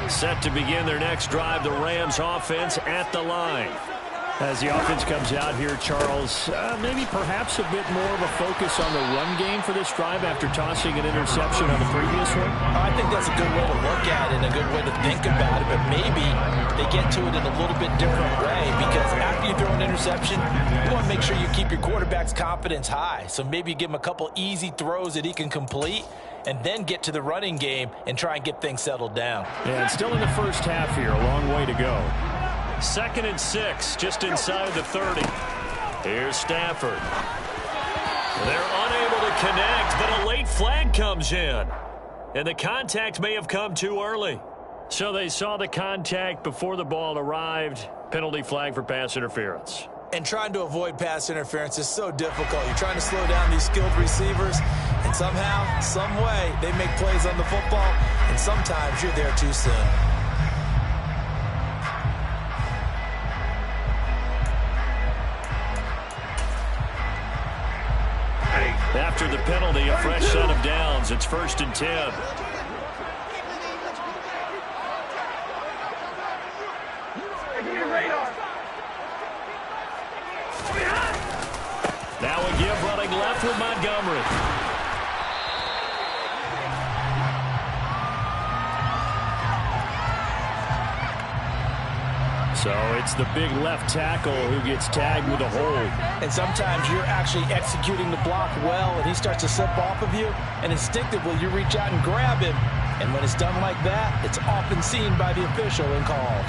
Set to begin their next drive, the Rams offense at the line. As the offense comes out here, Charles, maybe perhaps a bit more of a focus on the run game for this drive after tossing an interception on the previous one? I think that's a good way to look at it and a good way to think about it, but maybe they get to it in a little bit different way because after you throw an interception, you want to make sure you keep your quarterback's confidence high. So maybe you give him a couple easy throws that he can complete and then get to the running game and try and get things settled down. Yeah, and still in the first half here, a long way to go. 2nd and 6, just inside the 30. Here's Stafford. They're unable to connect, but a late flag comes in. And the contact may have come too early. So they saw the contact before the ball arrived. Penalty flag for pass interference. And trying to avoid pass interference is so difficult. You're trying to slow down these skilled receivers, and somehow, some way, they make plays on the football, and sometimes you're there too soon. After the penalty, a fresh set of downs. It's 1st and 10. Now a give running left with Montgomery. So it's the big left tackle who gets tagged with a hold. And sometimes you're actually executing the block well, and he starts to slip off of you, and instinctively you reach out and grab him. And when it's done like that, it's often seen by the official and called.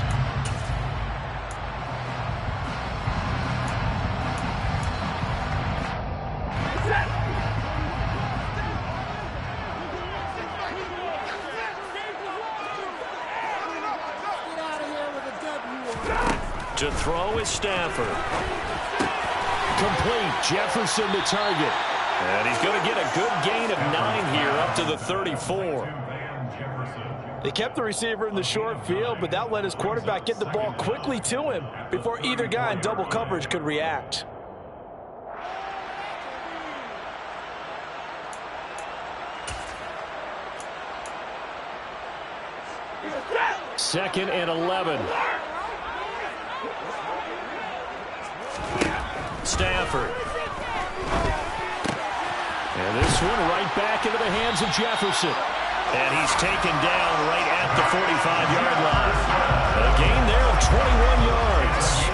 To throw is Stafford. Complete. Jefferson to target. And he's going to get a good gain of 9 here up to the 34. They kept the receiver in the short field, but that let his quarterback get the ball quickly to him before either guy in double coverage could react. Second and 11. Stafford. And this one right back into the hands of Jefferson. And he's taken down right at the 45-yard line. A gain there of 21 yards.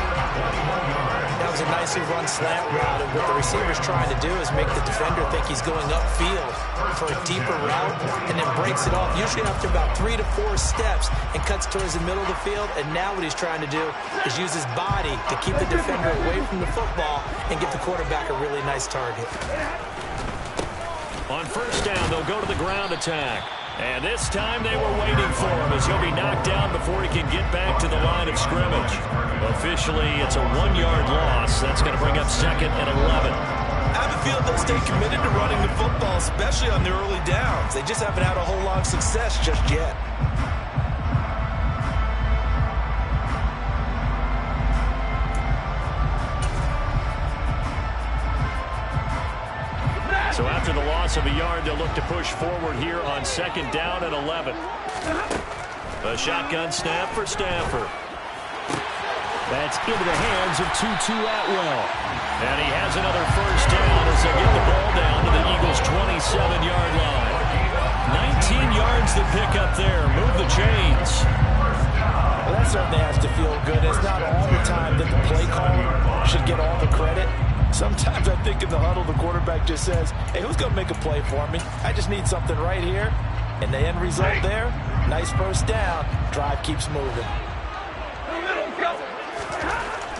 That was a nicely run slant route, and what the receiver's trying to do is make the defender think he's going upfield for a deeper route and then breaks it off, usually after about 3 to 4 steps, and cuts towards the middle of the field. And now what he's trying to do is use his body to keep the defender away from the football and give the quarterback a really nice target. On first down, they'll go to the ground attack. And this time they were waiting for him as he'll be knocked down before he can get back to the line of scrimmage. Officially, it's a 1-yard loss. That's going to bring up 2nd and 11. I have a feeling they'll stay committed to running the football, especially on the early downs. They just haven't had a whole lot of success just yet. So after the loss of a yard, they'll look to push forward here on 2nd down and 11. A shotgun snap for Stafford. That's into the hands of Tutu Atwell. And he has another first down as they get the ball down to the Eagles' 27-yard line. 19 yards to pick up there. Move the chains. Well, that certainly has to feel good. It's not all the time that the play caller should get all the credit. Sometimes I think in the huddle, the quarterback just says, hey, who's going to make a play for me? I just need something right here. And the end result there, nice first down. Drive keeps moving.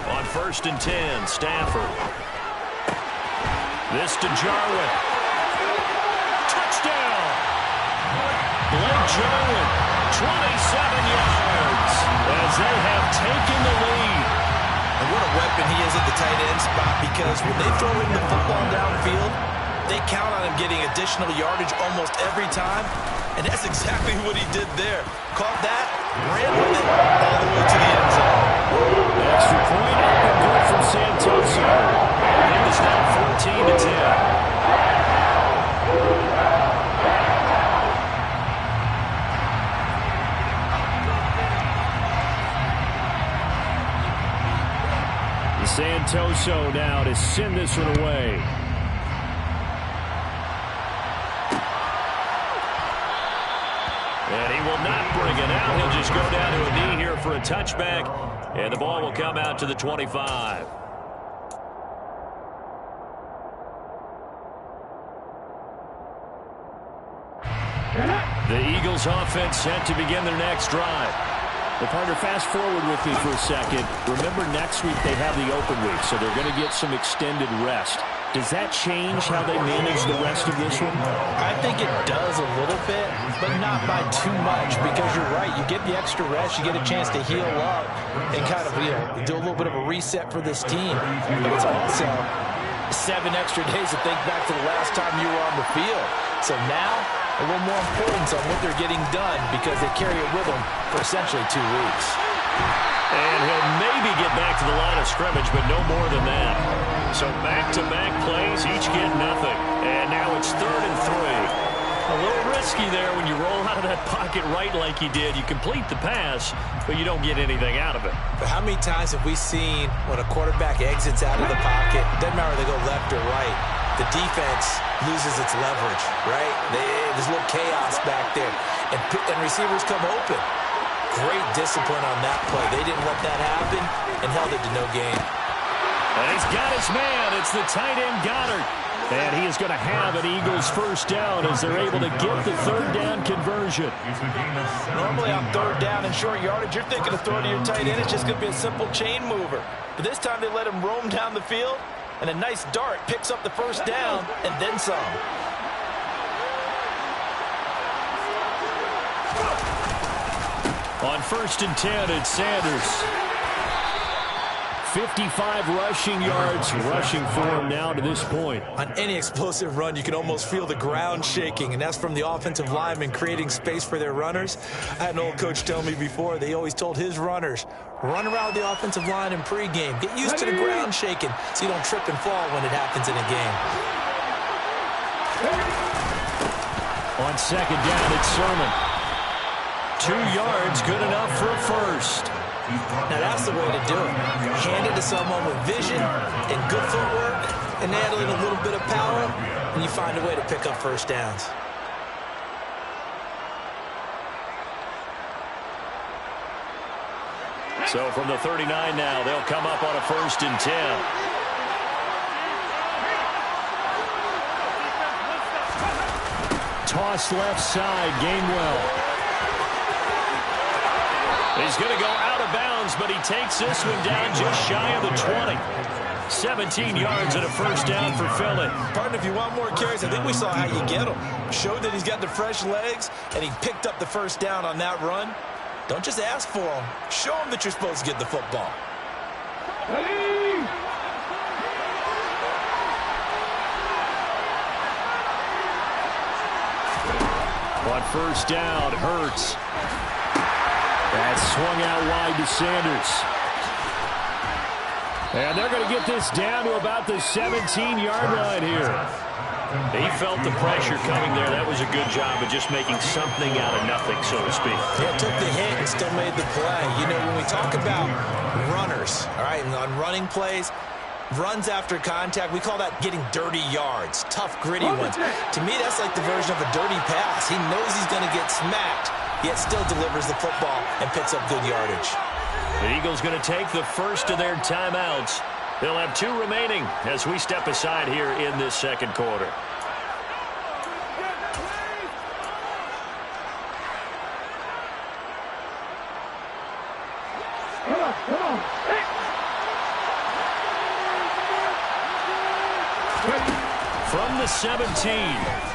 On 1st and 10, Stafford. This to Jarwin. Touchdown! Blake Jarwin, 27 yards as they have taken the lead. And what a weapon he is at the tight end spot, because when they throw him the football downfield, they count on him getting additional yardage almost every time. And that's exactly what he did there. Caught that, ran with it all the way to the end zone. Extra point up and good from Santoso. It is now 14 to 10. Santoso now to send this one away. And he will not bring it out. He'll just go down to a knee here for a touchback. And the ball will come out to the 25. The Eagles offense set to begin their next drive. Well, partner, fast forward with me for a second. Remember, next week they have the open week, so they're going to get some extended rest. Does that change how they manage the rest of this one? I think it does a little bit, but not by too much, because you're right. You get the extra rest, you get a chance to heal up and kind of, do a little bit of a reset for this team. But it's also 7 extra days to think back to the last time you were on the field. So now, a little more importance on what they're getting done because they carry it with them for essentially 2 weeks. And he'll maybe get back to the line of scrimmage, but no more than that. So back-to-back plays, each get nothing. And now it's 3rd and 3. A little risky there when you roll out of that pocket right like you did. You complete the pass, but you don't get anything out of it. But how many times have we seen when a quarterback exits out of the pocket, doesn't matter whether they go left or right, the defense loses its leverage, right? There's a little chaos back there, and receivers come open. Great discipline on that play. They didn't let that happen and held it to no gain. And he's got his man. It's the tight end, Goddard. And he is going to have an Eagles first down as they're able to get the 3rd down conversion. Normally on 3rd down and short yardage, you're thinking of throwing to your tight end. It's just going to be a simple chain mover. But this time they let him roam down the field, and a nice dart picks up the first down and then some. On 1st and 10, it's Sanders. 55 rushing yards rushing for him now to this point. On any explosive run, you can almost feel the ground shaking, and that's from the offensive linemen creating space for their runners. I had an old coach tell me before, they always told his runners, run around the offensive line in pregame. Get used to the ground shaking so you don't trip and fall when it happens in a game. On 2nd down, it's Sermon. 2 yards, good enough for a first. Now that's the way to do it. Hand it to someone with vision and good footwork and add in a little bit of power, and you find a way to pick up first downs. So from the 39 now, they'll come up on a 1st and 10. Toss left side, Gainwell. He's going to go out of bounds, but he takes this one down just shy of the 20. 17 yards and a first down for Philly. Partner, if you want more carries, I think we saw how you get him. Showed that he's got the fresh legs, and he picked up the first down on that run. Don't just ask for him. Show him that you're supposed to get the football. On 1st down, Hurts. That swung out wide to Sanders. And they're going to get this down to about the 17-yard line here. He felt the pressure coming there. That was a good job of just making something out of nothing, so to speak. Yeah, took the hit and still made the play. You know, when we talk about runners, all right, and on running plays, runs after contact, we call that getting dirty yards, tough, gritty ones. To me, that's like the version of a dirty pass. He knows he's going to get smacked, yet still delivers the football and picks up good yardage. The Eagles going to take the first of their timeouts. They'll have 2 remaining as we step aside here in this 2nd quarter. From the 17,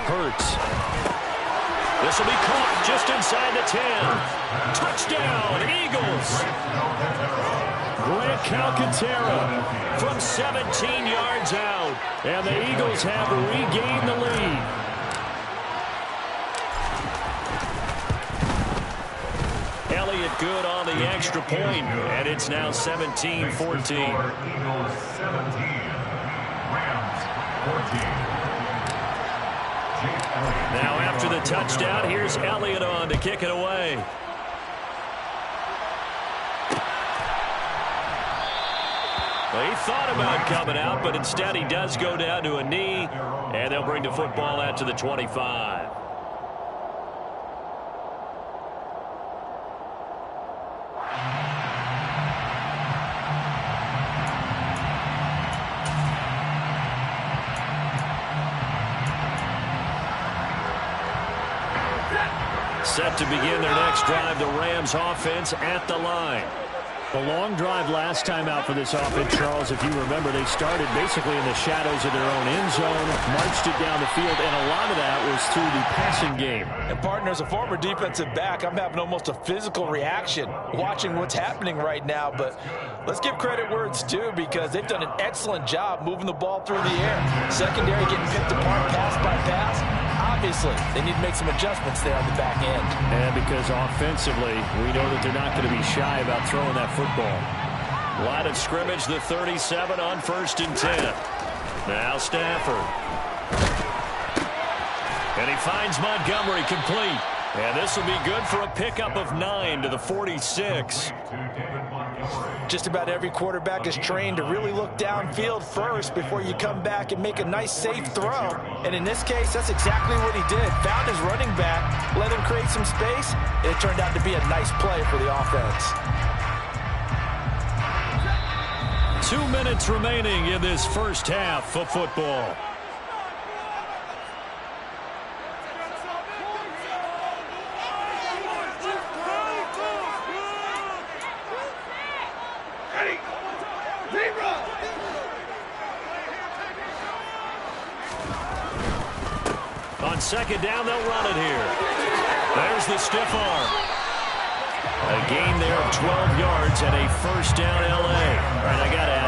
Hurts. This will be caught just inside the 10. Touchdown, Eagles. Grant Calcaterra from 17 yards out. And the Eagles have regained the lead. Elliott good on the extra point, and it's now 17-14. Eagles 17, Rams 14. Now after the touchdown, here's Elliott on to kick it away. Well, he thought about coming out, but instead he does go down to a knee, and they'll bring the football out to the 25. Set to begin their next drive, the Rams offense at the line. The long drive last time out for this offense, Charles, if you remember, they started basically in the shadows of their own end zone, marched it down the field, and a lot of that was through the passing game. And partner, as a former defensive back, I'm having almost a physical reaction watching what's happening right now. But let's give credit where it's due, because they've done an excellent job moving the ball through the air. Secondary getting picked apart pass by pass. Obviously, they need to make some adjustments there on the back end. And because offensively, we know that they're not going to be shy about throwing that football. Line of scrimmage, the 37 on 1st and 10. Now Stafford. And he finds Montgomery complete. And this will be good for a pickup of 9 to the 46. Just about every quarterback is trained to really look downfield first before you come back and make a nice, safe throw. And in this case, that's exactly what he did. Found his running back, let him create some space, and it turned out to be a nice play for the offense. 2 minutes remaining in this first half of football. On second down, they'll run it here. There's the stiff arm. A gain there of 12 yards and a first down, L.A. All right, I got it.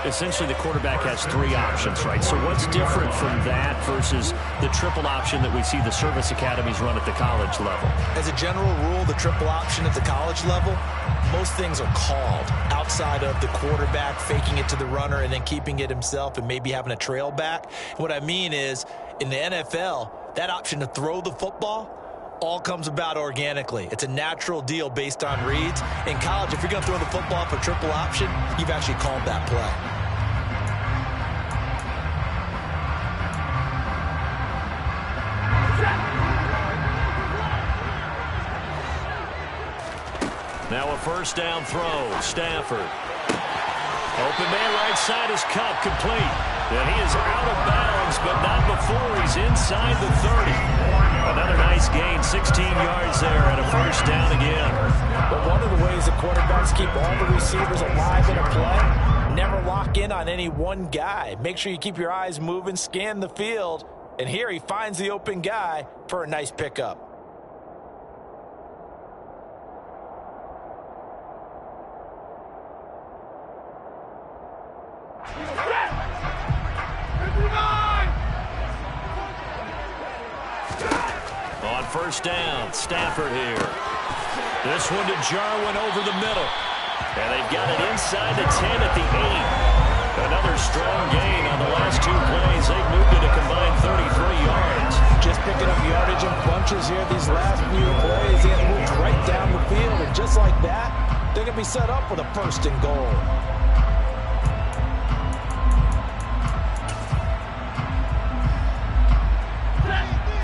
Essentially, the quarterback has three options, right? So what's different from that versus the triple option that we see the service academies run at the college level? As a general rule, the triple option at the college level, most things are called outside of the quarterback faking it to the runner and then keeping it himself and maybe having a trail back. What I mean is, in the NFL, that option to throw the football all comes about organically. It's a natural deal based on reads. In college, if you're going to throw the football for triple option, you've actually called that play. Now a first down throw. Stafford. Open man right side is Kupp, complete. And he is out of bounds, but not before he's inside the 30. Another nice gain, 16 yards there, and a first down again. But one of the ways the quarterbacks keep all the receivers alive in a play, never lock in on any one guy. Make sure you keep your eyes moving, scan the field, and here he finds the open guy for a nice pickup. On first down, Stafford here. This one to Jarwin over the middle. And they've got it inside the 10 at the 8. Another strong gain on the last two plays. They've moved it a combined 33 yards. Just picking up yardage in bunches here these last few plays. They have moved right down the field, and just like that, they're going to be set up with a first and goal.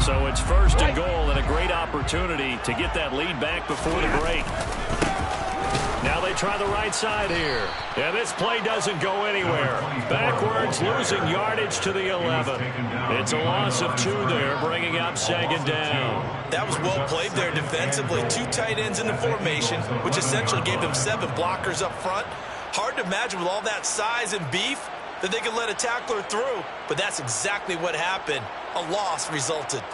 So it's first and goal and a great opportunity to get that lead back before the break. Now they try the right side here. And this play doesn't go anywhere. Backwards, losing yardage to the 11. It's a loss of 2 there, bringing up second down. That was well played there defensively. 2 tight ends in the formation, which essentially gave them 7 blockers up front. Hard to imagine with all that size and beef that they could let a tackler through, but that's exactly what happened. A loss resulted.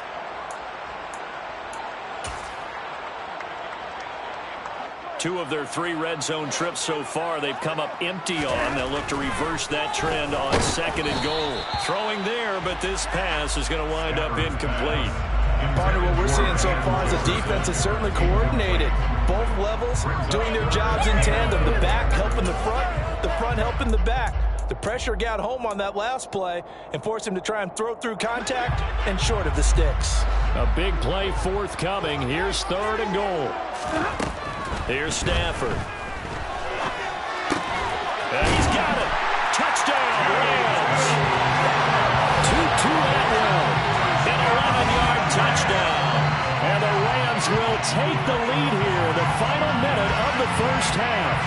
Two of their 3 red zone trips so far, they've come up empty on. They'll look to reverse that trend on second and goal. Throwing there, but this pass is going to wind up incomplete. Partner, what we're seeing so far is the defense is certainly coordinated. Both levels doing their jobs in tandem. The back helping the front helping the back. The pressure got home on that last play and forced him to try and throw through contact and short of the sticks. A big play forthcoming. Here's third and goal. Here's Stafford. And he's got it. Touchdown, Rams. 2-2 that round. An 11-yard touchdown. And the Rams will take the lead here in the final minute of the first half.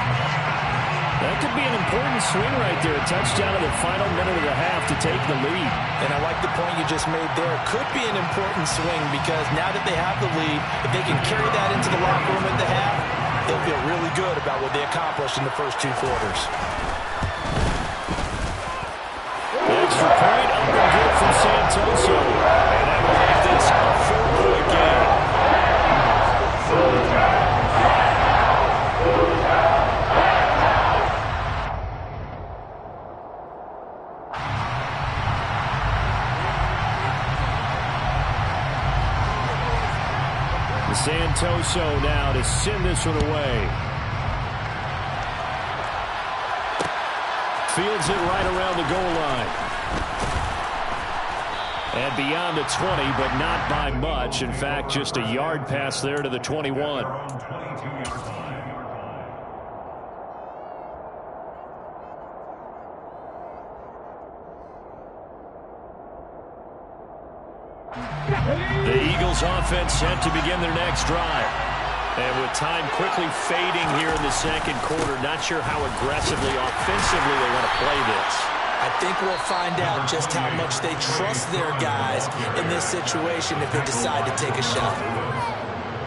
That could be an important swing right there. A touchdown in the final minute of the half to take the lead. And I like the point you just made there. Could be an important swing because now that they have the lead, if they can carry that into the locker room at the half, they'll feel really good about what they accomplished in the first 2 quarters. The extra point up and good from Santoso. And that will make this a 4-point game. Santoso now to send this one away. Fields it right around the goal line. And beyond the 20, but not by much. In fact, just a yard pass there to the 21. The Eagles offense set to begin their next drive. And with time quickly fading here in the second quarter, not sure how aggressively, offensively they want to play this. I think we'll find out just how much they trust their guys in this situation if they decide to take a shot.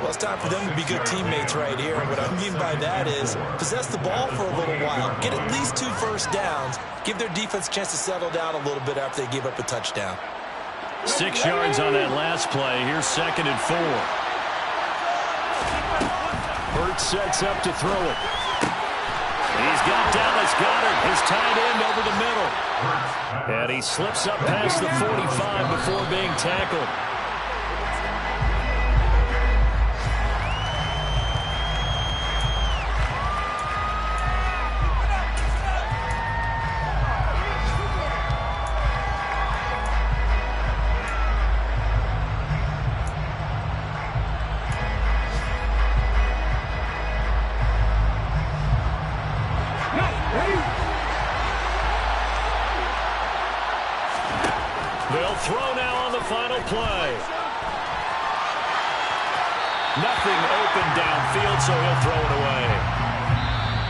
Well, it's time for them to be good teammates right here. And what I mean by that is possess the ball for a little while. Get at least 2 first downs. Give their defense a chance to settle down a little bit after they give up a touchdown. 6 yards on that last play. Here's second and 4. Hurts sets up to throw it. He's got Dallas Goedert, his tight end, over the middle. And he slips up past the 45 before being tackled. They'll throw now on the final play. Nothing open downfield, so he'll throw it away.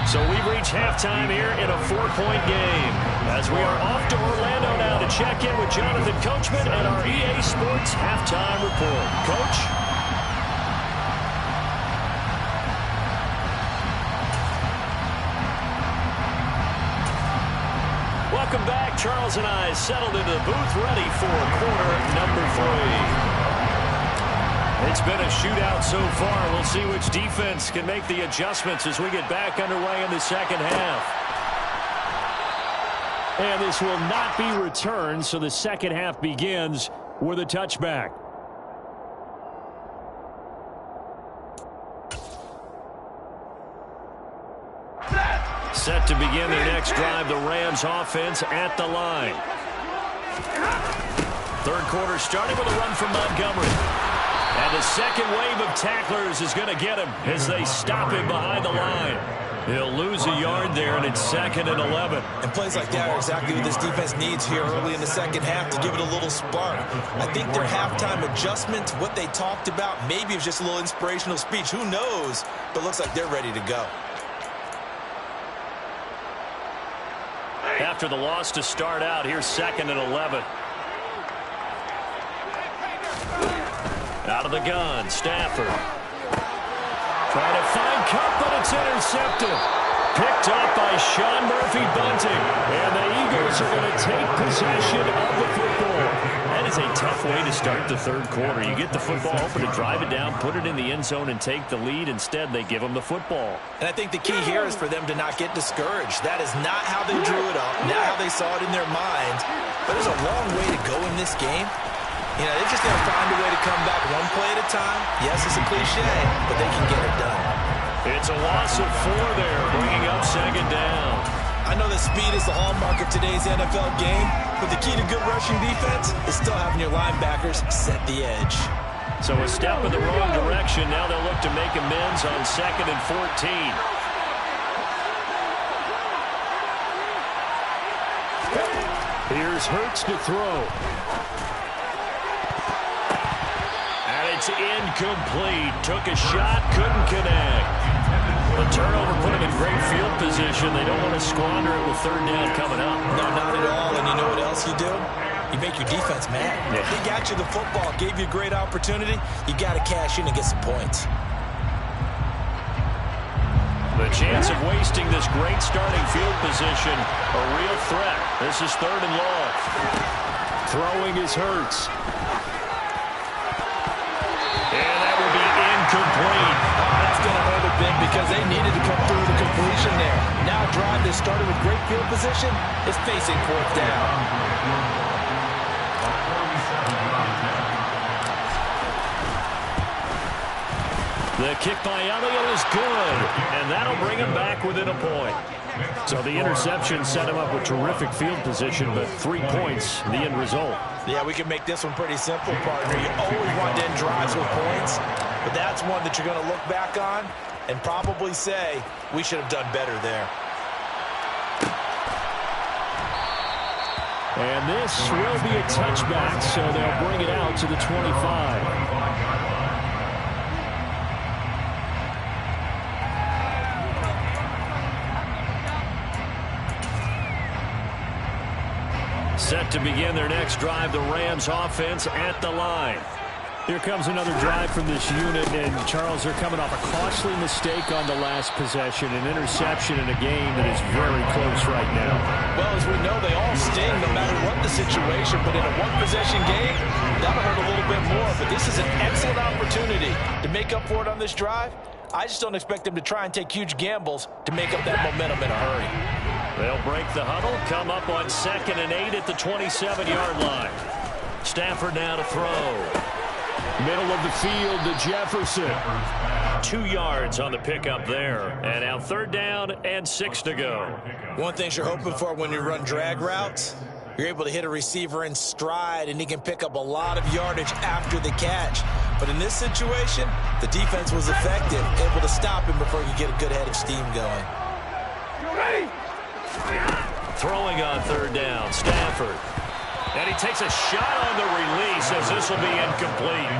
So we've reached halftime here in a 4-point game. As we are off to Orlando now to check in with Jonathan Coachman and our EA Sports Halftime Report. Coach? Welcome back. Charles and I settled into the booth, ready for quarter number 3. It's been a shootout so far. We'll see which defense can make the adjustments as we get back underway in the second half. And this will not be returned, so the second half begins with a touchback. Set to begin their next drive, the Rams offense at the line. Third quarter starting with a run from Montgomery. And the second wave of tacklers is going to get him as they stop him behind the line. He'll lose a yard there, and it's 2nd and 11. And plays like that are exactly what this defense needs here early in the second half to give it a little spark. I think their halftime adjustment, what they talked about, maybe it was just a little inspirational speech. Who knows? But looks like they're ready to go. After the loss to start out, here's 2nd and 11. Out of the gun, Stafford. Trying to find Kupp, but it's intercepted. Picked up by Sean Murphy-Bunting. And the Eagles are going to take possession of the football. That is a tough way to start the third quarter. You get the football, hoping to drive it down, put it in the end zone, and take the lead. Instead, they give them the football. And I think the key here is for them to not get discouraged. That is not how they drew it up, not how they saw it in their minds. But there's a long way to go in this game. You know, they're just going to find a way to come back one play at a time. Yes, it's a cliche, but they can get it done. It's a loss of 4 there, bringing up 2nd down. I know that speed is the hallmark of today's NFL game, but the key to good rushing defense is still having your linebackers set the edge. So a step in the wrong direction. Now they'll look to make amends on 2nd and 14. Here's Hurts to throw. And it's incomplete. Took a shot, couldn't connect. The turnover put him in great field position. They don't want to squander it with 3rd down coming up. No, not at all. And you know what else you do? You make your defense mad. Yeah. They got you the football, gave you a great opportunity. You got to cash in and get some points. The chance of wasting this great starting field position, a real threat. This is 3rd and long. Throwing is Hurts. And that will be incomplete. That's going to hurt a bit because they needed to come through the completion there. Now a drive that started with great field position is facing 4th down. The kick by Elliott is good, and that'll bring him back within a point. So the interception set him up with terrific field position, but 3 points, the end result. Yeah, we can make this one pretty simple, partner. You always want to end drives with points, but that's one that you're going to look back on and probably say, we should have done better there. And this will be a touchback, so they'll bring it out to the 25. Set to begin their next drive, the Rams offense at the line. Here comes another drive from this unit, and Charles, they're coming off a costly mistake on the last possession, an interception in a game that is very close right now. Well, as we know, they all sting no matter what the situation, but in a one-possession game, that'll hurt a little bit more. But this is an excellent opportunity to make up for it on this drive. I just don't expect them to try and take huge gambles to make up that momentum in a hurry. They'll break the huddle, come up on 2nd and 8 at the 27-yard line. Stafford now to throw. Middle of the field to Jefferson. 2 yards on the pickup there. And now 3rd down and 6 to go. One thing you're hoping for when you run drag routes, you're able to hit a receiver in stride, and he can pick up a lot of yardage after the catch. But in this situation, the defense was effective, able to stop him before he could get a good head of steam going. Throwing on 3rd down, Stafford. And he takes a shot on the release as this will be incomplete.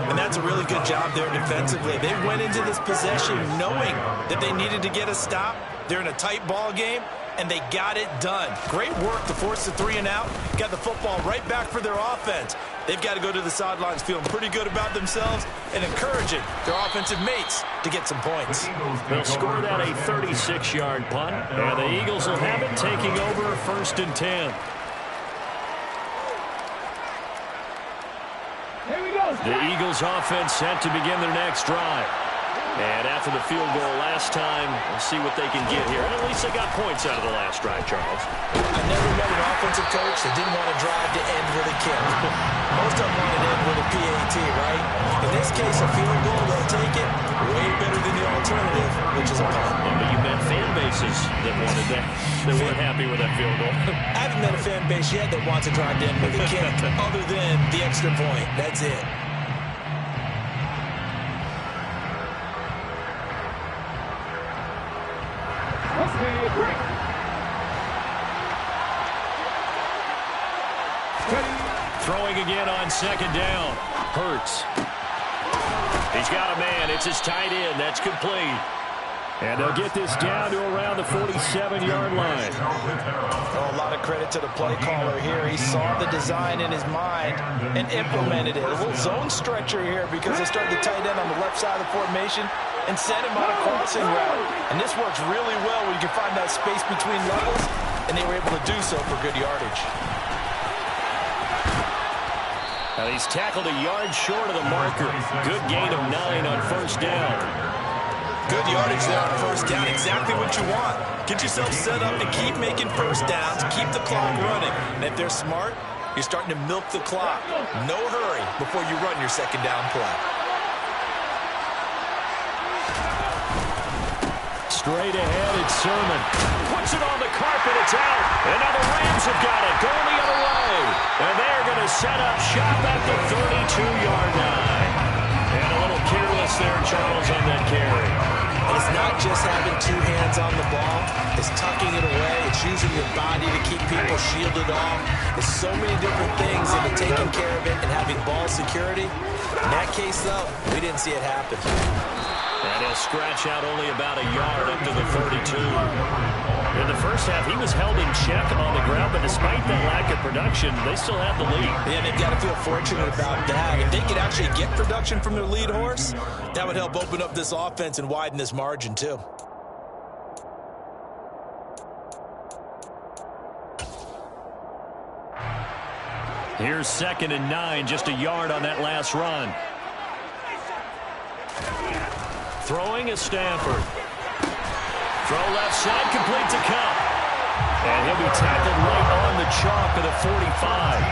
And that's a really good job there defensively. They went into this possession knowing that they needed to get a stop. They're in a tight ball game, and they got it done. Great work to force the 3 and out. Got the football right back for their offense. They've got to go to the sidelines feeling pretty good about themselves and encouraging their offensive mates to get some points. They'll score that a 36-yard punt, and the Eagles will have it taking over 1st and 10. The Eagles offense set to begin their next drive. And after the field goal last time, we'll see what they can get here. And at least they got points out of the last drive, Charles. I never met an offensive coach that didn't want to drive to end with a kick. Most of them want to end with a PAT, right? In this case, a field goal, they'll take it. Way better than the alternative, which is a punt. But you met fan bases that wanted that. They weren't happy with that field goal. I haven't met a fan base yet that wants to drive to end with a kick other than the extra point. That's it. Throwing again on 2nd down. Hurts. He's got a man. It's his tight end. That's complete. And they'll get this down to around the 47-yard line. Oh, a lot of credit to the play caller here. He saw the design in his mind and implemented it. A little zone stretcher here because they started the tight end on the left side of the formation and sent him on a crossing route. And this works really well when you can find that space between levels, and they were able to do so for good yardage. Now he's tackled a yard short of the marker. Good gain of 9 on 1st down. Good yardage there on 1st down. Exactly what you want. Get yourself set up to keep making 1st downs, keep the clock running. And if they're smart, you're starting to milk the clock. No hurry before you run your 2nd down play. Straight ahead, it's Sermon. Puts it on the carpet, it's out. And now the Rams have got it, going the other way. And they're going to set up shop at the 32-yard line. And a little careless there, Charles, on that carry. And it's not just having 2 hands on the ball. It's tucking it away. It's using your body to keep people shielded off. There's so many different things into taking care of it and having ball security. In that case, though, we didn't see it happen. And he'll scratch out only about a yard up to the 32. In the first half, he was held in check on the ground, but despite that lack of production, they still have the lead. Yeah, they've got to feel fortunate about that. If they could actually get production from their lead horse, that would help open up this offense and widen this margin, too. Here's 2nd and 9, just a yard on that last run. Throwing is Stafford. Throw left side, complete to Cup. And he'll be tackled right on the chalk of the 45.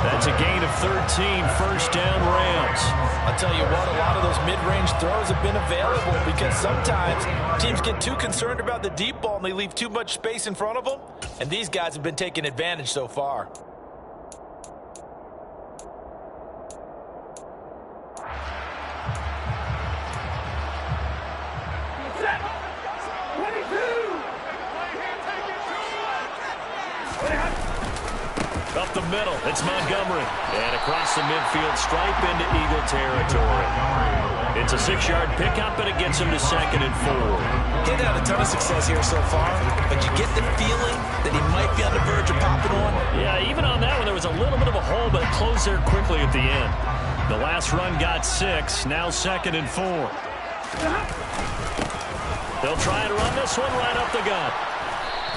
That's a gain of 13, 1st down Rams. I'll tell you what, a lot of those mid-range throws have been available because sometimes teams get too concerned about the deep ball and they leave too much space in front of them. And these guys have been taking advantage so far. Up the middle, it's Montgomery. And across the midfield stripe into Eagle territory. It's a 6-yard pickup, and it gets him to 2nd and 4. He's had a ton of success here so far, but you get the feeling that he might be on the verge of popping one. Yeah, even on that one, there was a little bit of a hole, but it closed there quickly at the end. The last run got 6, now 2nd and 4. They'll try and run this one right up the gut.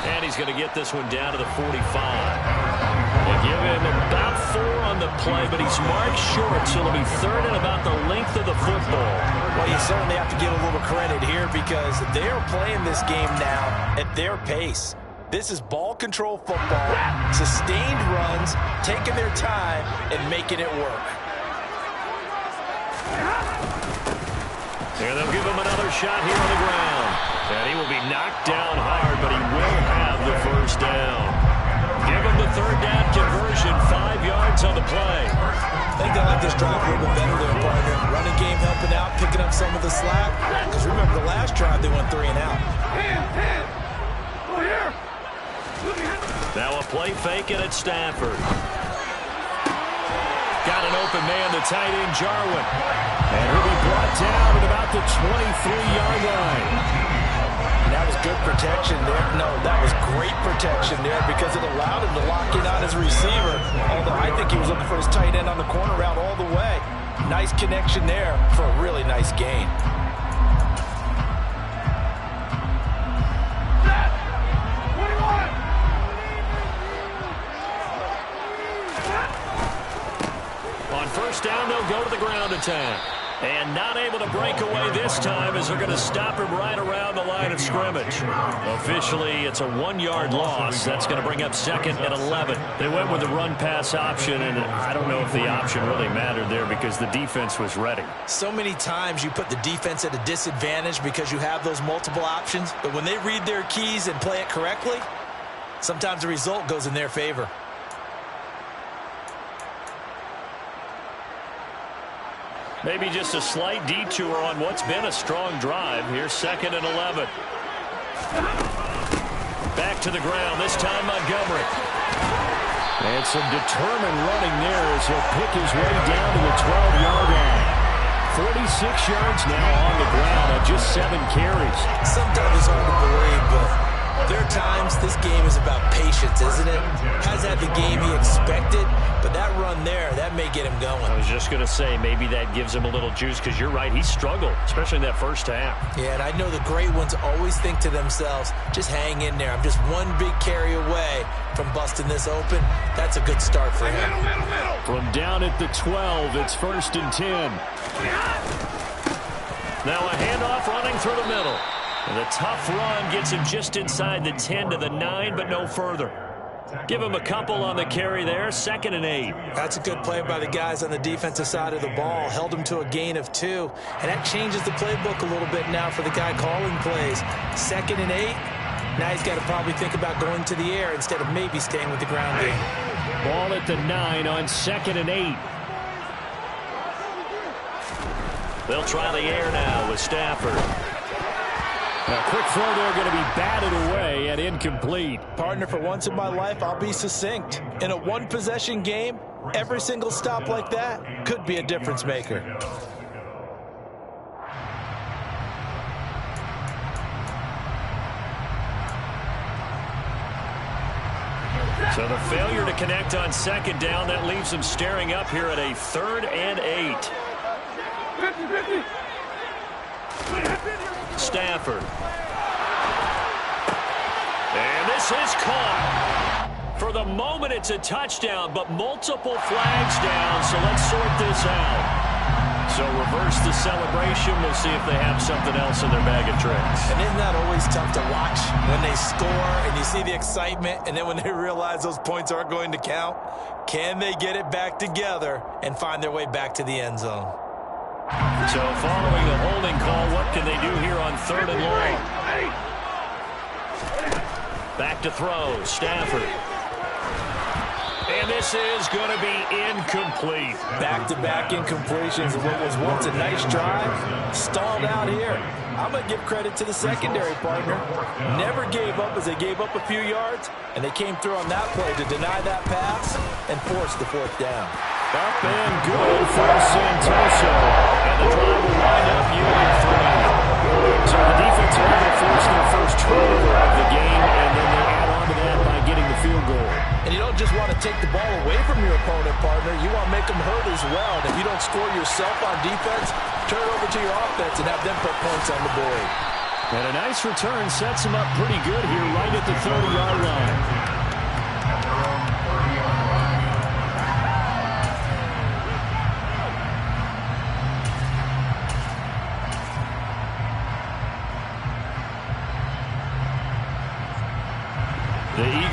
And he's going to get this one down to the 45. They give him about 4 on the play, but he's marked short, so it'll be 3rd and about the length of the football. Well, you certainly have to give a little credit here because they are playing this game now at their pace. This is ball control football, sustained runs, taking their time and making it work. And they'll give him another shot here on the ground. And he will be knocked down hard, but he will have the first down. Give him the 3rd down conversion, 5 yards on the play. I think they like this drive a little bit better there, partner. Running game helping out, picking up some of the slack. Because remember, the last drive they went 3 and out. Now a play fake it at Stafford. Got an open man, the tight end, Jarwin. And he'll be brought down at about the 23-yard line. That was good protection there. No, that was great protection there because it allowed him to lock in on his receiver. Although I think he was looking for his tight end on the corner route all the way. Nice connection there for a really nice gain. On first down, they'll go to the ground attack. And not able to break away this time as they're going to stop him right around the line of scrimmage. Officially, it's a 1-yard loss. That's going to bring up 2nd and 11. They went with the run-pass option, and I don't know if the option really mattered there because the defense was ready. So many times you put the defense at a disadvantage because you have those multiple options. But when they read their keys and play it correctly, sometimes the result goes in their favor. Maybe just a slight detour on what's been a strong drive. Here's 2nd and 11. Back to the ground, this time Montgomery. And some determined running there as he'll pick his way down to the 12-yard line. 46 yards now on the ground on just 7 carries. Sometimes it's hard to believe, but there are times this game is about patience, isn't it? Has had the game he expected, but that run there, that may get him going. I was just going to say, maybe that gives him a little juice because you're right, he struggled, especially in that first half. Yeah, and I know the great ones always think to themselves, just hang in there. I'm just one big carry away from busting this open. That's a good start for him. From down at the 12, it's 1st and 10. Now a handoff running through the middle. And the tough run gets him just inside the 10 to the 9, but no further. Give him a couple on the carry there, 2nd and 8. That's a good play by the guys on the defensive side of the ball. Held him to a gain of 2. And that changes the playbook a little bit now for the guy calling plays. 2nd and 8. Now he's got to probably think about going to the air instead of maybe staying with the ground game. Ball at the 9 on 2nd and 8. They'll try the air now with Stafford. A quick throw there going to be batted away and incomplete. Partner, for once in my life, I'll be succinct. In a one-possession game, every single stop like that could be a difference maker. So the failure to connect on 2nd down, that leaves them staring up here at a 3rd and 8. Stafford. And this is caught. For the moment, it's a touchdown, but multiple flags down, so let's sort this out. So reverse the celebration. We'll see if they have something else in their bag of tricks. And isn't that always tough to watch when they score and you see the excitement, and then when they realize those points aren't going to count? Can they get it back together and find their way back to the end zone? So following the holding call, what can they do here on 3rd and long? Back to throw, Stafford. And this is going to be incomplete. Back-to-back incompletions of what was once a nice drive. Stalled out here. I'm going to give credit to the secondary partner. Never gave up as they gave up a few yards, and they came through on that play to deny that pass and force the 4th down. Up and good for Santoso. And the drive will wind up yielding 3. So the defense are able to force their first turnover of the game, and then they add on to that by getting the field goal. And you don't just want to take the ball away from your opponent, partner. You want to make them hurt as well. And if you don't score yourself on defense, turn it over to your offense and have them put points on the board. And a nice return sets them up pretty good here right at the 30-yard line.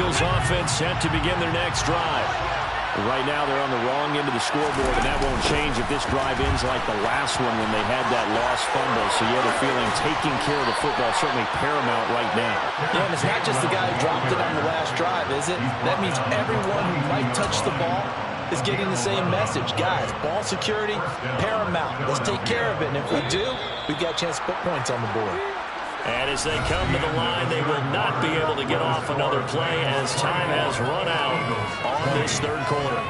Eagles offense set to begin their next drive. Right now they're on the wrong end of the scoreboard, and that won't change if this drive ends like the last one when they had that lost fumble. So you have a feeling taking care of the football is certainly paramount right now. Yeah, and it's not just the guy who dropped it on the last drive, is it? That means everyone who might touch the ball is getting the same message. Guys, ball security, paramount. Let's take care of it, and if we do, we've got a chance to put points on the board. And as they come to the line, they will not be able to get off another play as time has run out on this third quarter.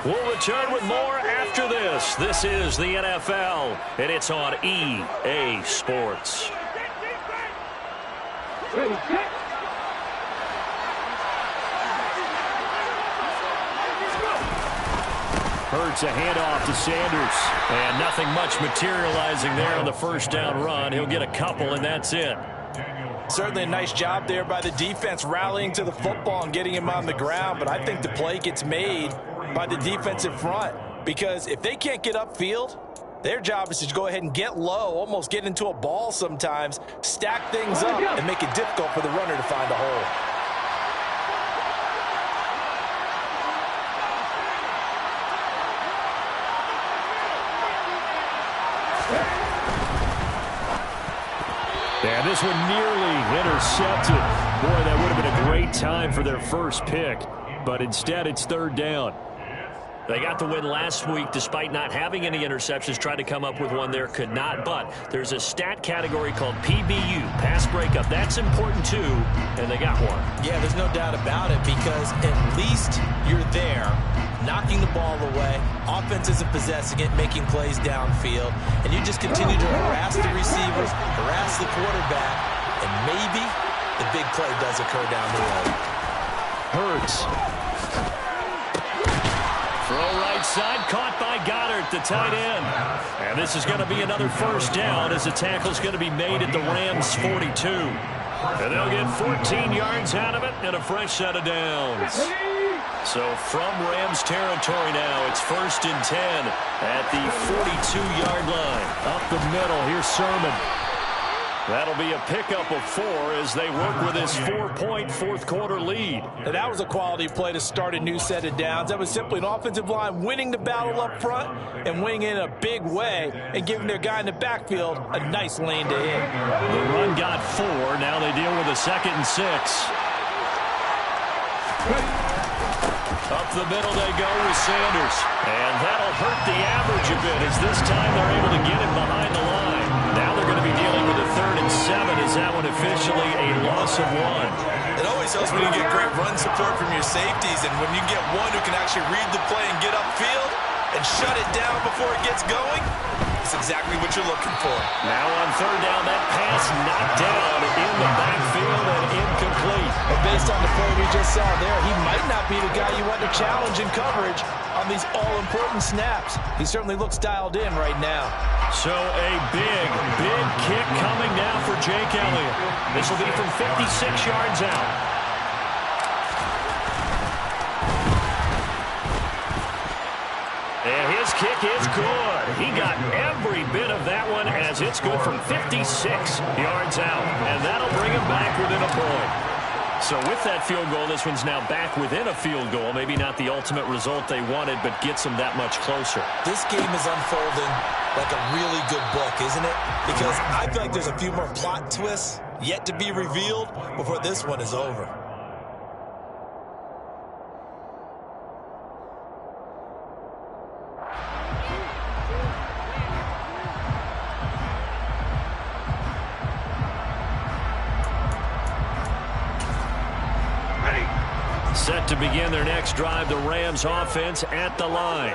We'll return with more after this. This is the NFL, and it's on EA Sports. Hurts a handoff to Sanders. And nothing much materializing there on the first down run. He'll get a couple, and that's it. Certainly a nice job there by the defense rallying to the football and getting him on the ground, but I think the play gets made by the defensive front because if they can't get upfield, their job is to go ahead and get low, almost get into a ball sometimes, stack things up, and make it difficult for the runner to find a hole. Yeah, this one nearly intercepted. Boy, that would have been a great time for their first pick, but instead it's third down. They got the win last week despite not having any interceptions. Tried to come up with one there, could not. But there's a stat category called PBU, pass breakup. That's important too, and they got one. Yeah, there's no doubt about it because at least you're there, knocking the ball away. Offense isn't possessing it, making plays downfield. And you just continue to harass the receivers, harass the quarterback, and maybe the big play does occur down the road. Hurts. Throw right side, caught by Goddard, the tight end. And this is going to be another first down as the tackle's going to be made at the Rams' 42. And they'll get 14 yards out of it and a fresh set of downs. So from Rams territory now, it's 1st and 10 at the 42-yard line. Up the middle, here's Sermon. That'll be a pickup of 4 as they work with this 4-point fourth-quarter lead. Now, that was a quality play to start a new set of downs. That was simply an offensive line winning the battle up front and winning in a big way and giving their guy in the backfield a nice lane to hit. The run got 4. Now they deal with a 2nd and 6. Up the middle they go with Sanders. And that'll hurt the average a bit as this time they're able to get him behind the line. Now they're going to be dealing with a 3rd and 7. Is that one officially a loss of 1? It always helps when you get great run support from your safeties, and when you get one who can actually read the play and get upfield and shut it down before it gets going, it's exactly what you're looking for. Now on 3rd down, that pass knocked down in the backfield and incomplete. But based on the play we just saw there, he might not be the guy you want to challenge in coverage on these all-important snaps. He certainly looks dialed in right now. So a big kick coming now for Jake Elliott. This will be from 56 yards out. And his kick is good. He got every bit of that one as it's good from 56 yards out. And that'll bring him back within a point. So with that field goal, this one's now back within a field goal. Maybe not the ultimate result they wanted, but gets them that much closer. This game is unfolding like a really good book, isn't it? Because I feel like there's a few more plot twists yet to be revealed before this one is over. Set to begin their next drive, the Rams offense at the line.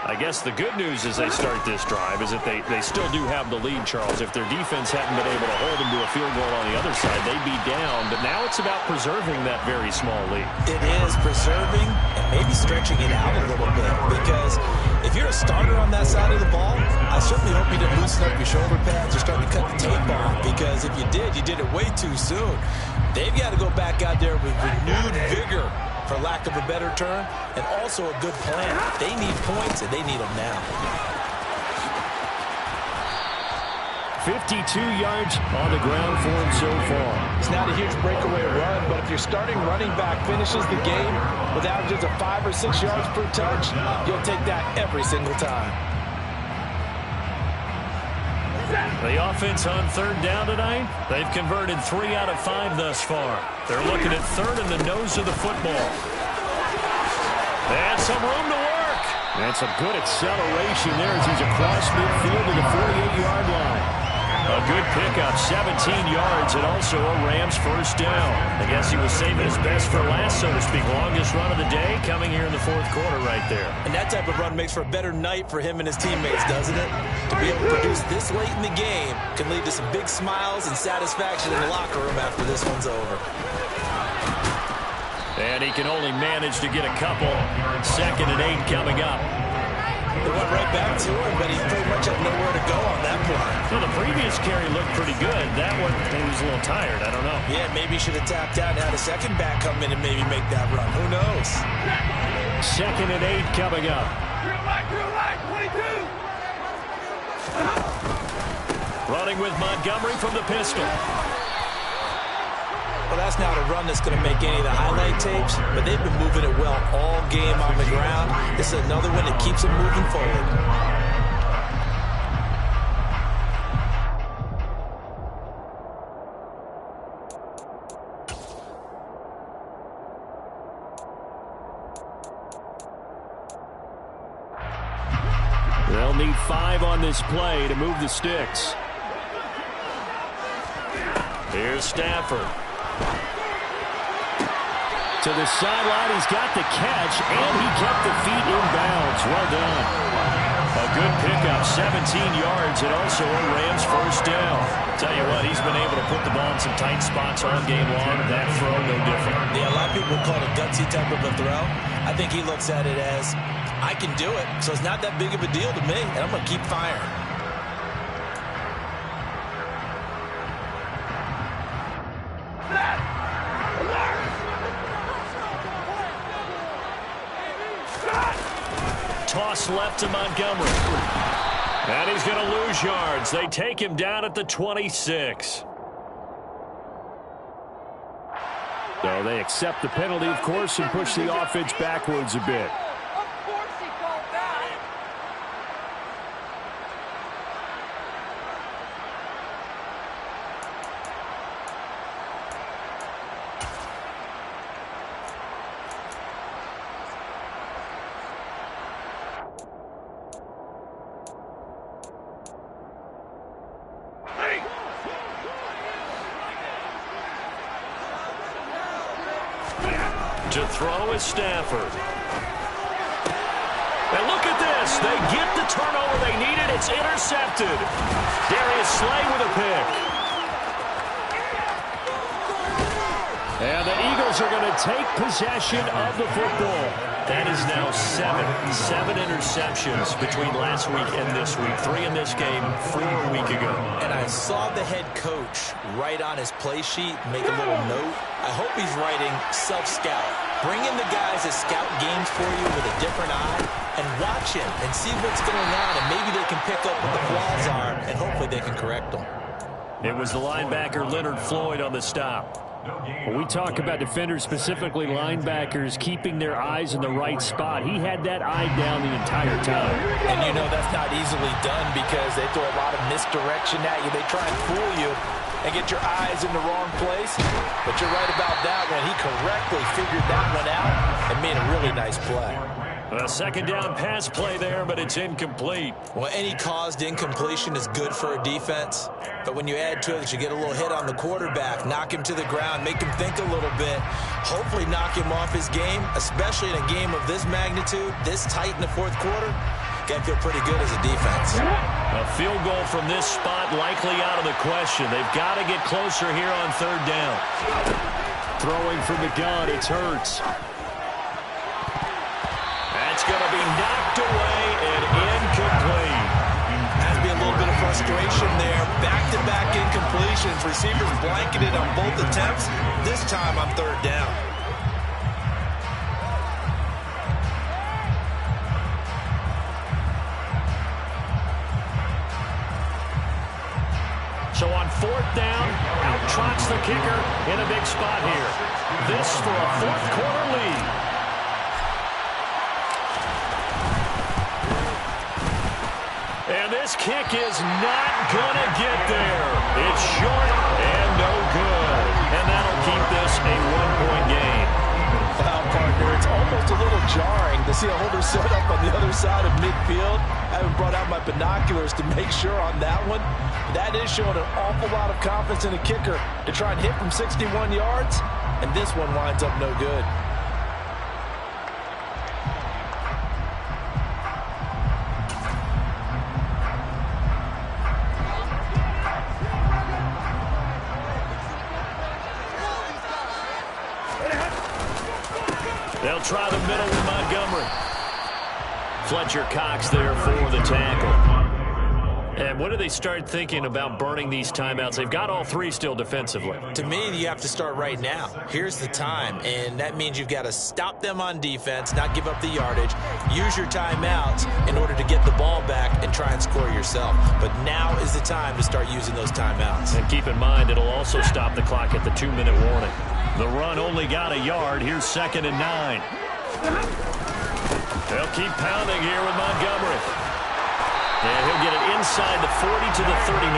I guess the good news as they start this drive is that they still do have the lead, Charles. If their defense hadn't been able to hold them to a field goal on the other side, they'd be down. But now it's about preserving that very small lead. It is preserving and maybe stretching it out a little bit. Because if you're a starter on that side of the ball, I certainly hope you didn't loosen up your shoulder pads or start to cut the tape off. Because if you did it way too soon. They've got to go back out there with renewed vigor, for lack of a better term, and also a good plan. They need points, and they need them now. 52 yards on the ground for him so far. It's not a huge breakaway run, but if your starting running back finishes the game with averages of 5 or 6 yards per touch, you'll take that every single time. The offense on third down tonight, they've converted 3 out of 5 thus far. They're looking at third in the nose of the football. And some room to work. And some good acceleration there as he's across midfield to the 48-yard line. A good pickup, 17 yards, and also a Rams first down. I guess he was saving his best for last, so to speak. Longest run of the day coming here in the fourth quarter right there. And that type of run makes for a better night for him and his teammates, doesn't it? To be able to produce this late in the game can lead to some big smiles and satisfaction in the locker room after this one's over. And he can only manage to get a couple. 2nd and 8 coming up. They went right back to him, but he pretty much had nowhere to go on that play. Well, the previous carry looked pretty good. That one, he was a little tired. I don't know. Yeah, maybe he should have tapped out and had a second back come in and maybe make that run. Who knows? 2nd and 8 coming up. 22. Running with Montgomery from the pistol. Well, that's not a run that's going to make any of the highlight tapes, but they've been moving it well all game on the ground. This is another one that keeps them moving forward. They'll need 5 on this play to move the sticks. Here's Stafford. To the sideline, he's got the catch, and he kept the feet in bounds. Well done. A good pickup, 17 yards, and also a Rams first down. Tell you what, he's been able to put the ball in some tight spots all game long. That throw, no different. Yeah, a lot of people call it a gutsy type of a throw. I think he looks at it as, I can do it, so it's not that big of a deal to me, and I'm going to keep firing. Toss left to Montgomery. And he's going to lose yards. They take him down at the 26. So they accept the penalty, of course, and push the offense backwards a bit. To throw is Stafford. And look at this. They get the turnover they needed. It's intercepted. Darius Slay with a pick. And the Eagles are going to take possession of the football. That is now 7 interceptions between last week and this week. 3 in this game, 4 a week ago. And I saw the head coach write on his play sheet, make a little note. I hope he's writing self-scout. Bring in the guys that scout games for you with a different eye and watch him and see what's going on, and maybe they can pick up what the flaws are, and hopefully they can correct them. It was the linebacker Leonard Floyd on the stop. When we talk about defenders, specifically linebackers, keeping their eyes in the right spot, he had that eye down the entire time. And you know that's not easily done because they throw a lot of misdirection at you. They try and fool you and get your eyes in the wrong place. But you're right about that one. He correctly figured that one out and made a really nice play. A second down pass play there, but it's incomplete. Well, any caused incompletion is good for a defense. But when you add to it that you get a little hit on the quarterback, knock him to the ground, make him think a little bit, hopefully knock him off his game, especially in a game of this magnitude, this tight in the fourth quarter, got to feel pretty good as a defense. A field goal from this spot likely out of the question. They've got to get closer here on third down. Throwing from the gun, it's Hurts. That's going to be knocked away and incomplete. Has to be a little bit of frustration there. Back-to-back incompletions. Receivers blanketed on both attempts. This time on third down. 4th down. Out trots the kicker in a big spot here. This for a 4th quarter lead. And this kick is not going to get there. It's short and no good. And that'll keep this a 1-point game. Wow, partner, it's almost a little jarring to see a holder set up on the other side of midfield. I haven't brought out my binoculars to make sure on that one. That is showing an awful lot of confidence in a kicker to try and hit from 61 yards. And this one winds up no good. They'll try the middle with Montgomery. Fletcher Cox there for the tackle. And when do they start thinking about burning these timeouts? They've got all 3 still defensively. To me, you have to start right now. Here's the time, and that means you've got to stop them on defense, not give up the yardage, use your timeouts in order to get the ball back and try and score yourself. But now is the time to start using those timeouts. And keep in mind, it'll also stop the clock at the 2-minute warning. The run only got a yard. Here's 2nd and 9. They'll keep pounding here with Montgomery. And he'll get it inside the 40 to the 39.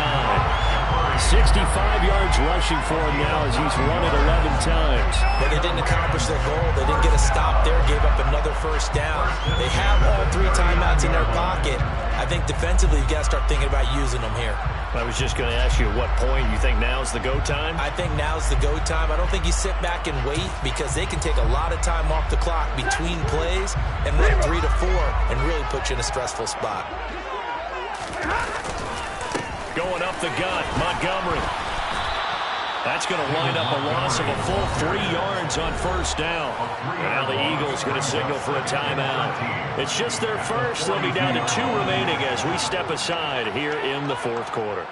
65 yards rushing for him now as he's run it 11 times. But they didn't accomplish their goal. They didn't get a stop there, gave up another 1st down. They have all 3 timeouts in their pocket. I think defensively you've got to start thinking about using them here. I was just going to ask you at what point you think now's the go time? I think now's the go time. I don't think you sit back and wait because they can take a lot of time off the clock between plays and run 3 to 4 and really put you in a stressful spot. Going up the gut, Montgomery. That's going to wind up a loss of a full 3 yards on 1st down. Now the Eagles going to signal for a timeout. It's just their first. They'll be down to 2 remaining as we step aside here in the 4th quarter.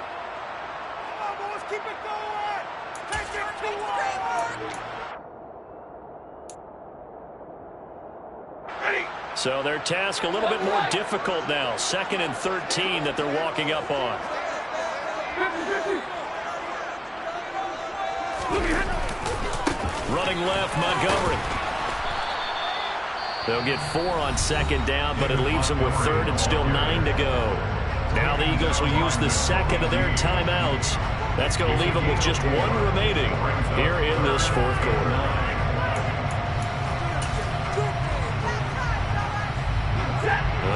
So their task a little bit more difficult now. 2nd and 13 that they're walking up on. Running left, Montgomery. They'll get 4 on 2nd down, but it leaves them with 3rd and still 9 to go. Now the Eagles will use the 2nd of their timeouts. That's going to leave them with just 1 remaining here in this 4th quarter.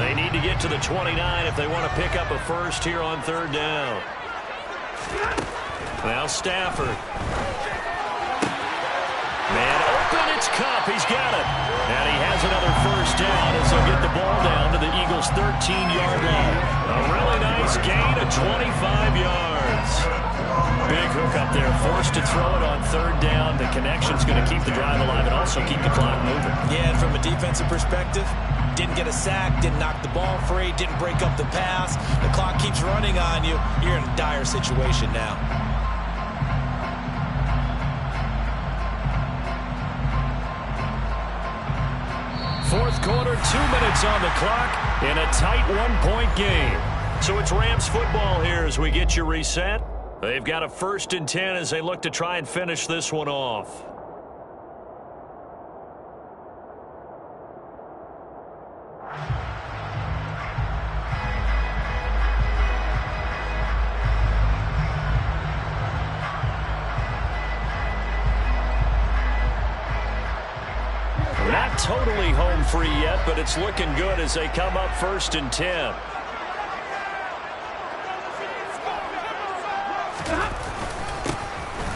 They need to get to the 29 if they want to pick up a first here on 3rd down. Now Stafford. Man open, it's Kupp. He's got it. And he has another 1st down as they'll get the ball down to the Eagles' 13-yard line. A really nice gain of 25 yards. Big hook up there, forced to throw it on 3rd down. The connection's going to keep the drive alive and also keep the clock moving. Yeah, and from a defensive perspective, didn't get a sack, didn't knock the ball free, didn't break up the pass. The clock keeps running on you. You're in a dire situation now. Fourth quarter, 2 minutes on the clock in a tight 1-point game. So it's Rams football here as we get you reset. They've got a 1st and 10 as they look to try and finish this one off. Not totally home free yet, but it's looking good as they come up 1st and 10.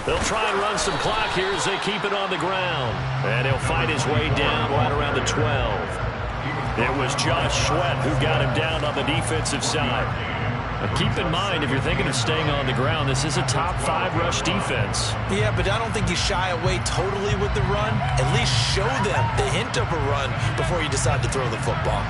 They'll try and run some clock here as they keep it on the ground. And he'll fight his way down right around the 12. It was Josh Sweat who got him down on the defensive side. Now keep in mind, if you're thinking of staying on the ground, this is a top 5 rush defense. Yeah, but I don't think you shy away totally with the run. At least show them the hint of a run before you decide to throw the football.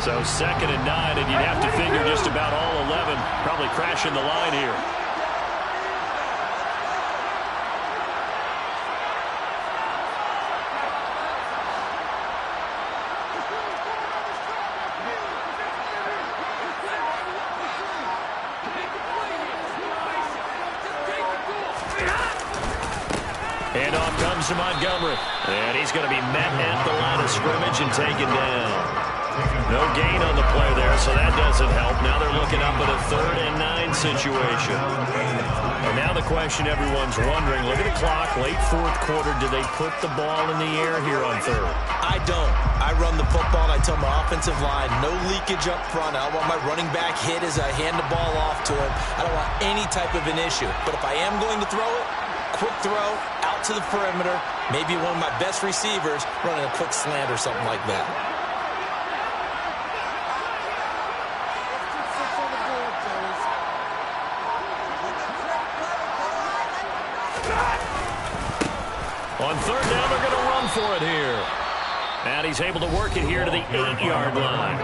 So 2nd and 9, and you'd have to figure just about all 11 probably crashing the line here. comes to Montgomery. And he's going to be met at the line of scrimmage and taken down. No gain on the play there, so that doesn't help. Now they're looking up at a 3rd and 9 situation. And now the question everyone's wondering, look at the clock, late 4th quarter, do they put the ball in the air here on 3rd? I don't. I run the football, and I tell my offensive line, no leakage up front. I don't want my running back hit as I hand the ball off to him. I don't want any type of an issue. But if I am going to throw it, quick throw, out to the perimeter, maybe one of my best receivers running a quick slant or something like that. On 3rd down, they're going to run for it here. And he's able to work it here to the 8-yard line.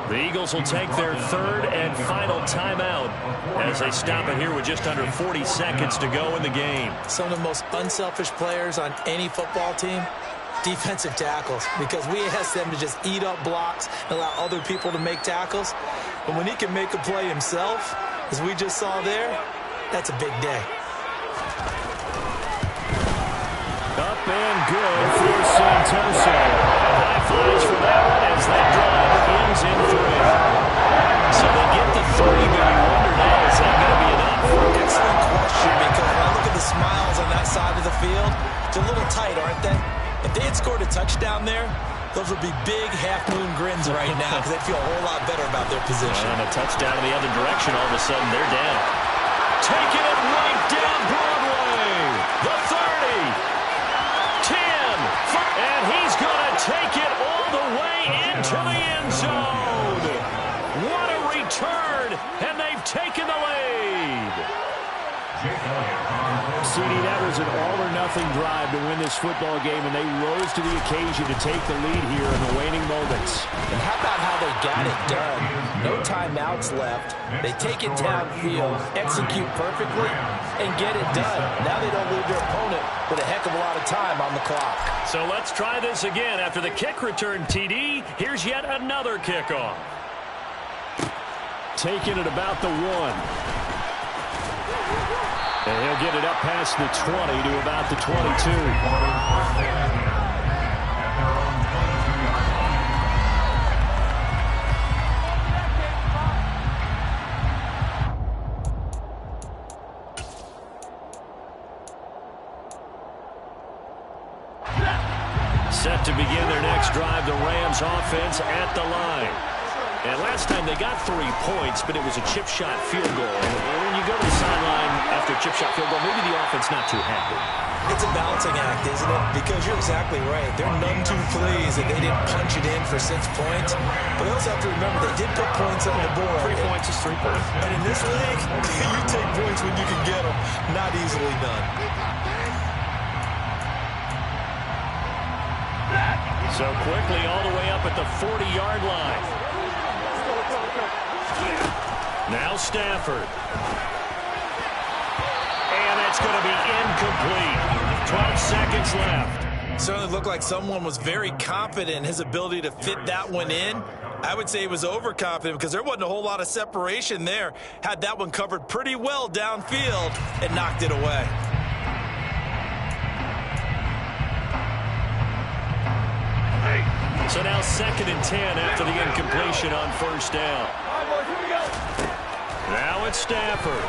The Eagles will take their 3rd and final timeout as they stop it here with just under 40 seconds to go in the game. Some of the most unselfish players on any football team, defensive tackles, because we ask them to just eat up blocks and allow other people to make tackles. But when he can make a play himself, as we just saw there, that's a big day. Up and good for Santoso. High fives for that one as that drive ends in 3. So they get the 3, but you wonder now, is that going to be enough? Excellent question, because when I look at the smiles on that side of the field, they're a little tight, aren't they? If they had scored a touchdown there, those would be big half-moon grins right now because they'd feel a whole lot better about their position. And a touchdown in the other direction, all of a sudden they're down. Taking it right down Broadway. The 30. 10, and he's going to take it all the way into the end zone. What a return, and they've taken the lead. CD, that was an all-or-nothing drive to win this football game, and they rose to the occasion to take the lead here in the waning moments. And how about how they got it done? No timeouts left. They take it downfield, execute perfectly, and get it done. Now they don't leave their opponent with a heck of a lot of time on the clock. So let's try this again. After the kick return, TD, here's yet another kickoff. Taking it about the 1. And he'll get it up past the 20 to about the 22. Set to begin their next drive, the Rams offense at the line. And last time they got 3 points, but it was a chip shot field goal. And when you go to the sideline after a chip shot field goal, maybe the offense not too happy. It's a balancing act, isn't it? Because you're exactly right. They're none too pleased that they didn't punch it in for 6 points. But you also have to remember they did put points on the board. 3 points is 3 points. And in this league, you take points when you can get them. Not easily done. So quickly all the way up at the 40-yard line. Now Stafford. And it's going to be incomplete. 12 seconds left. Certainly looked like someone was very confident in his ability to fit that one in. I would say he was overconfident because there wasn't a whole lot of separation there. Had that one covered pretty well downfield and knocked it away. So now 2nd and 10 after the incompletion on 1st down. Now it's Stafford.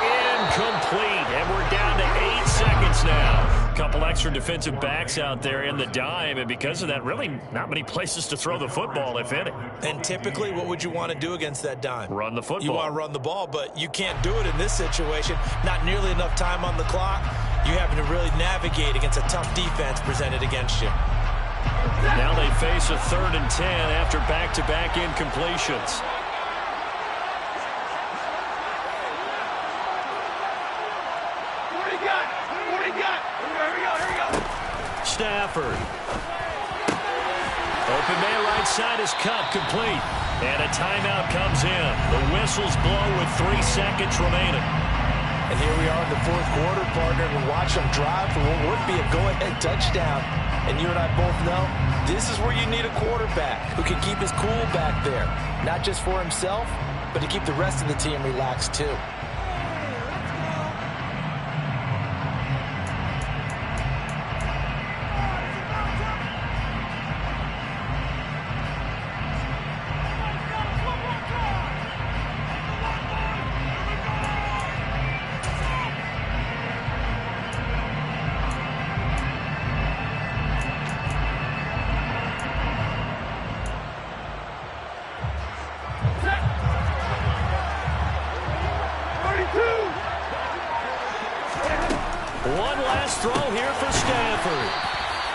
Incomplete, and we're down to 8 seconds now. A couple extra defensive backs out there in the dime, and because of that, really not many places to throw the football, if any. And typically, what would you want to do against that dime? Run the football. You want to run the ball, but you can't do it in this situation. Not nearly enough time on the clock. You're having to really navigate against a tough defense presented against you. Now they face a 3rd and 10 after back-to-back incompletions. Stafford. Open man right side is cut, complete. And a timeout comes in. The whistles blow with 3 seconds remaining. And here we are in the 4th quarter, partner. We watch them drive for what would be a go-ahead touchdown. And you and I both know this is where you need a quarterback who can keep his cool back there. Not just for himself, but to keep the rest of the team relaxed too. One last throw here for Stanford.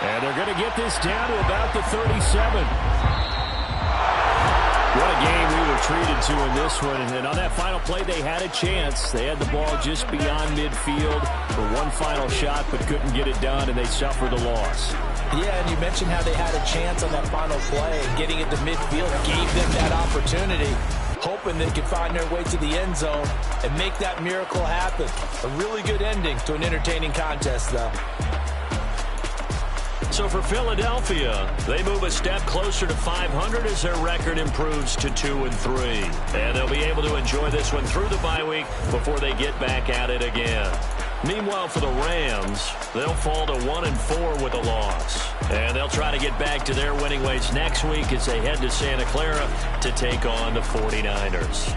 And they're going to get this down to about the 37. What a game we were treated to in this one. And on that final play, they had a chance. They had the ball just beyond midfield for one final shot, but couldn't get it done, and they suffered a loss. Yeah, and you mentioned how they had a chance on that final play, and getting it to midfield gave them that opportunity, hoping they could find their way to the end zone and make that miracle happen. A really good ending to an entertaining contest, though. So for Philadelphia, they move a step closer to 500 as their record improves to 2-3. And they'll be able to enjoy this one through the bye week before they get back at it again. Meanwhile, for the Rams, they'll fall to 1-4 with a loss. And they'll try to get back to their winning ways next week as they head to Santa Clara to take on the 49ers.